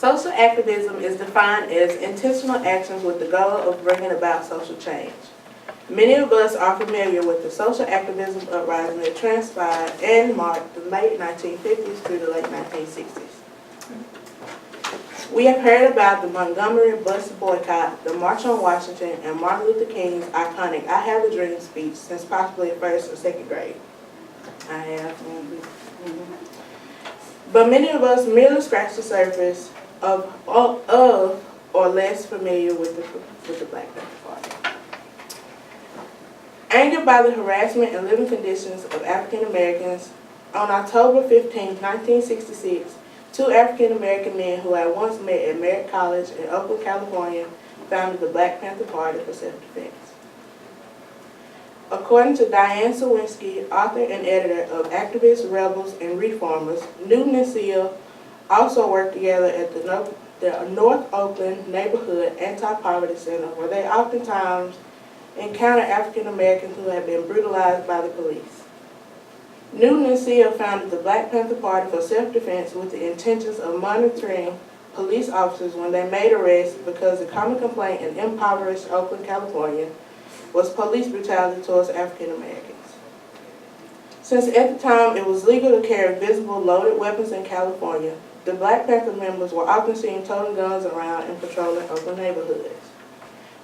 Social activism is defined as intentional actions with the goal of bringing about social change. Many of us are familiar with the social activism uprising that transpired and marked the late 1950s through the late 1960s. We have heard about the Montgomery bus boycott, the March on Washington, and Martin Luther King's iconic I Have a Dream speech since possibly first or second grade. I have. But many of us merely scratch the surface of or less familiar with the Black Panther Party. Angered by the harassment and living conditions of African Americans, on October 15, 1966, two African American men who had once met at Merritt College in Oakland, California, founded the Black Panther Party for self-defense. According to Diane Sawinski, author and editor of Activists, Rebels, and Reformers, Newton and Seal also worked together at the North Oakland Neighborhood Anti-Poverty Center, where they oftentimes encounter African Americans who have been brutalized by the police. Newton and Seal founded the Black Panther Party for self-defense with the intentions of monitoring police officers when they made arrests, because the common complaint in impoverished Oakland, California was police brutality towards African Americans. Since at the time it was legal to carry visible loaded weapons in California, the Black Panther members were often seen toting guns around and patrolling Oakland neighborhoods.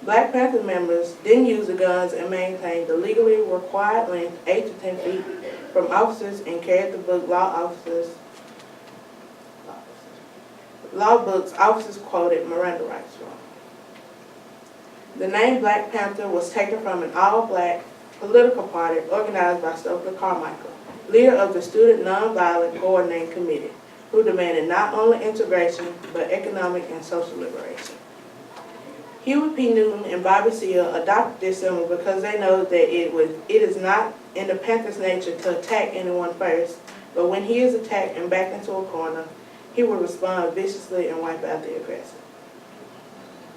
Black Panther members didn't use the guns and maintained the legally required length 8 to 10 feet from officers and carried the book law books officers quoted Miranda rights from. The name Black Panther was taken from an all-black political party organized by Stokely Carmichael, leader of the Student Nonviolent Coordinating Committee, who demanded not only integration, but economic and social liberation. Huey P. Newton and Bobby Seale adopted this symbol because they know that it is not in the Panther's nature to attack anyone first, but when he is attacked and backed into a corner, he will respond viciously and wipe out the aggressor.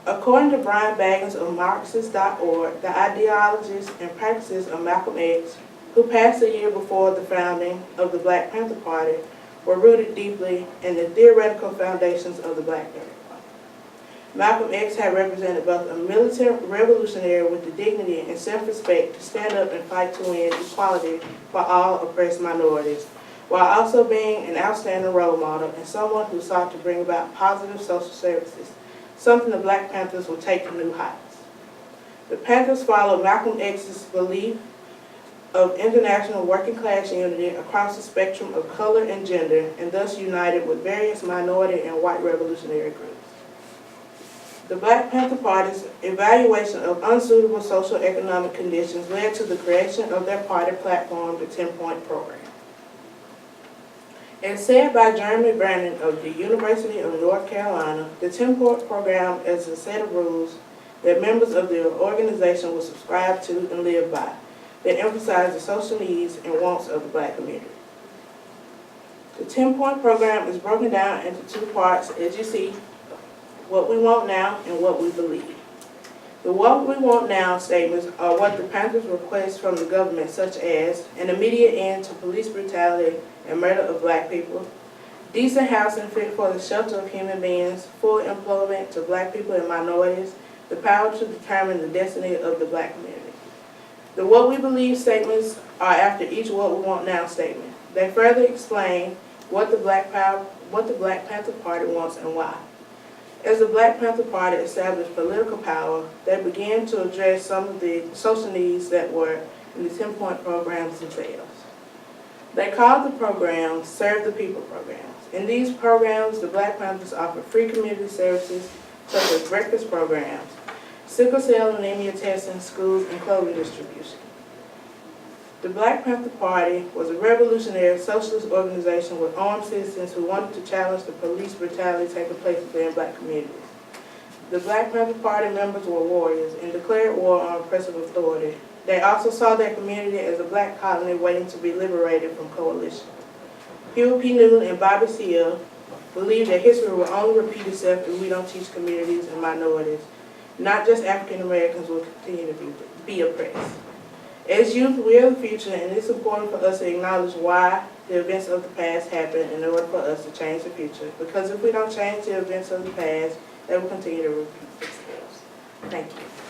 According to Brian Baggins of Marxist.org, the ideologies and practices of Malcolm X, who passed a year before the founding of the Black Panther Party, were rooted deeply in the theoretical foundations of the Black Panther Party. Malcolm X had represented both a militant revolutionary with the dignity and self-respect to stand up and fight to win equality for all oppressed minorities, while also being an outstanding role model and someone who sought to bring about positive social services, something the Black Panthers will take to new heights. The Panthers followed Malcolm X's belief of international working class unity across the spectrum of color and gender, and thus united with various minority and white revolutionary groups. The Black Panther Party's evaluation of unsuitable social economic conditions led to the creation of their party platform, the 10-Point Program. As said by Jeremy Brandon of the University of North Carolina, the 10-Point Program is a set of rules that members of the organization will subscribe to and live by, that emphasize the social needs and wants of the Black community. The 10-Point Program is broken down into two parts, as you see, what we want now and what we believe. The what we want now statements are what the Panthers request from the government, such as an immediate end to police brutality and murder of Black people, decent housing fit for the shelter of human beings, full employment to Black people and minorities, the power to determine the destiny of the Black community. The what we believe statements are after each what we want now statement. They further explain what the Black Panther Party wants and why. As the Black Panther Party established political power, they began to address some of the social needs that were in the 10-Point Programs themselves. They called the programs Serve the People programs. In these programs, the Black Panthers offer free community services such as breakfast programs, sickle cell anemia testing, schools, and clothing distribution. The Black Panther Party was a revolutionary socialist organization with armed citizens who wanted to challenge the police brutality taking place within Black communities. The Black Panther Party members were warriors and declared war on oppressive authority. They also saw their community as a Black colony waiting to be liberated from coalition. Huey P. Newton and Bobby Seale believed that history will only repeat itself if we don't teach communities and minorities, not just African Americans, will continue to be oppressed. As youth, we are the future, and it's important for us to acknowledge why the events of the past happened in order for us to change the future. Because if we don't change the events of the past, they will continue to repeat themselves. Thank you.